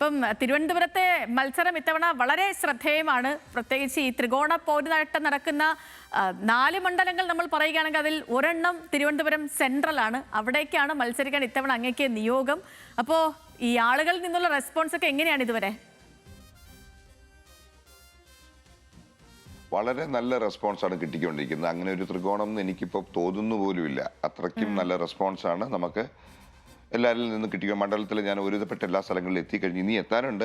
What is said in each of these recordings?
ഇപ്പം തിരുവനന്തപുരത്തെ മത്സരം ഇത്തവണ വളരെ ശ്രദ്ധേയമാണ്. പ്രത്യേകിച്ച് ഈ ത്രികോണ പോരാട്ടം നടക്കുന്ന 4 മണ്ഡലങ്ങൾ നമ്മൾ പറയുകയാണെങ്കിൽ അതിൽ ഒരെണ്ണം തിരുവനന്തപുരം സെൻട്രലാണ്. അവിടേക്കാണ് മത്സരിക്കാൻ ഇത്തവണ അങ്ങേക്ക് നിയോഗം. അപ്പോൾ ഈ ആളുകളിൽ നിന്നുള്ള റെസ്പോൺസ് ഒക്കെ എങ്ങനെയാണ് ഇതുവരെ? വളരെ നല്ല റെസ്പോൺസാണ് കിട്ടിക്കൊണ്ടിരിക്കുന്നത്. അങ്ങനെ ഒരു ത്രികോണം എന്ന് എനിക്കിപ്പോൾ തോന്നുന്നു പോലുമില്ല. അത്രയ്ക്കും നല്ല റെസ്പോൺസാണ് നമുക്ക് എല്ലാവരിൽ നിന്ന് കിട്ടിയ മണ്ഡലത്തിൽ. ഞാൻ ഒരുവിധപ്പെട്ട എല്ലാ സ്ഥലങ്ങളിലും എത്തിക്കഴിഞ്ഞ് ഇനി എത്താനുണ്ട്.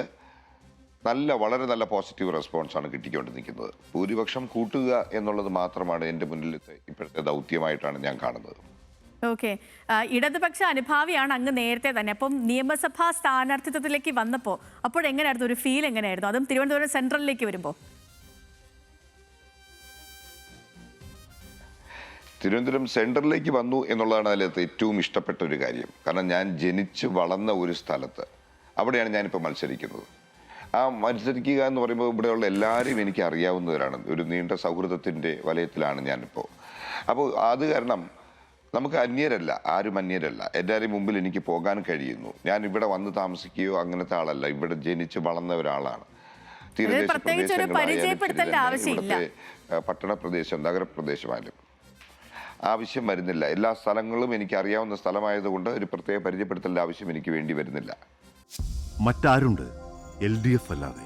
വളരെ നല്ല പോസിറ്റീവ് റെസ്പോൺസാണ് കിട്ടിക്കൊണ്ടിരിക്കുന്നത്. ഭൂരിപക്ഷം കൂട്ടുക എന്നുള്ളത് മാത്രമാണ് എൻ്റെ മുന്നിലത്തെ ഇപ്പോഴത്തെ ദൗത്യമായിട്ടാണ് ഞാൻ കാണുന്നത്. ഓക്കെ, ഇടതുപക്ഷ അനുഭാവിയാണ് അങ്ങ് നേരത്തെ തന്നെ. അപ്പം നിയമസഭാ സ്ഥാനാർത്ഥിത്വത്തിലേക്ക് വന്നപ്പോൾ അപ്പോഴെങ്ങനെയായിരുന്നു ഒരു ഫീൽ? എങ്ങനെയായിരുന്നു അതും തിരുവനന്തപുരം സെൻട്രലിലേക്ക് വരുമ്പോൾ? തിരുവനന്തപുരം സെൻട്രലിലേക്ക് വന്നു എന്നുള്ളതാണ് അതിലകത്ത് ഏറ്റവും ഇഷ്ടപ്പെട്ട ഒരു കാര്യം. കാരണം ഞാൻ ജനിച്ച് വളർന്ന ഒരു സ്ഥലത്ത് അവിടെയാണ് ഞാനിപ്പോൾ മത്സരിക്കുന്നത്. ആ മത്സരിക്കുക എന്ന് പറയുമ്പോൾ ഇവിടെയുള്ള എല്ലാവരെയും എനിക്ക് അറിയാവുന്നവരാണ്. ഒരു നീണ്ട സൗഹൃദത്തിൻ്റെ വലയത്തിലാണ് ഞാനിപ്പോൾ. അപ്പോൾ അത് കാരണം നമുക്ക് അന്യരല്ല, ആരും അന്യരല്ല. എല്ലാവരെയും മുമ്പിൽ എനിക്ക് പോകാൻ കഴിയുന്നു. ഞാൻ ഇവിടെ വന്ന് താമസിക്കുകയോ അങ്ങനത്തെ ആളല്ല. ഇവിടെ ജനിച്ച് വളർന്ന ഒരാളാണ്. തീരദേശ പ്രദേശങ്ങളായാലും ഇവിടുത്തെ പട്ടണ പ്രദേശം, നഗരപ്രദേശമായാലും ആവശ്യം വരുന്നില്ല. എല്ലാ സ്ഥലങ്ങളും എനിക്ക് അറിയാവുന്ന സ്ഥലമായതുകൊണ്ട് ഒരു പ്രത്യേക പരിചയപ്പെടുത്തലിൻ്റെ ആവശ്യം എനിക്ക് വേണ്ടി വരുന്നില്ല. മറ്റാരുണ്ട് LDF അല്ലാതെ?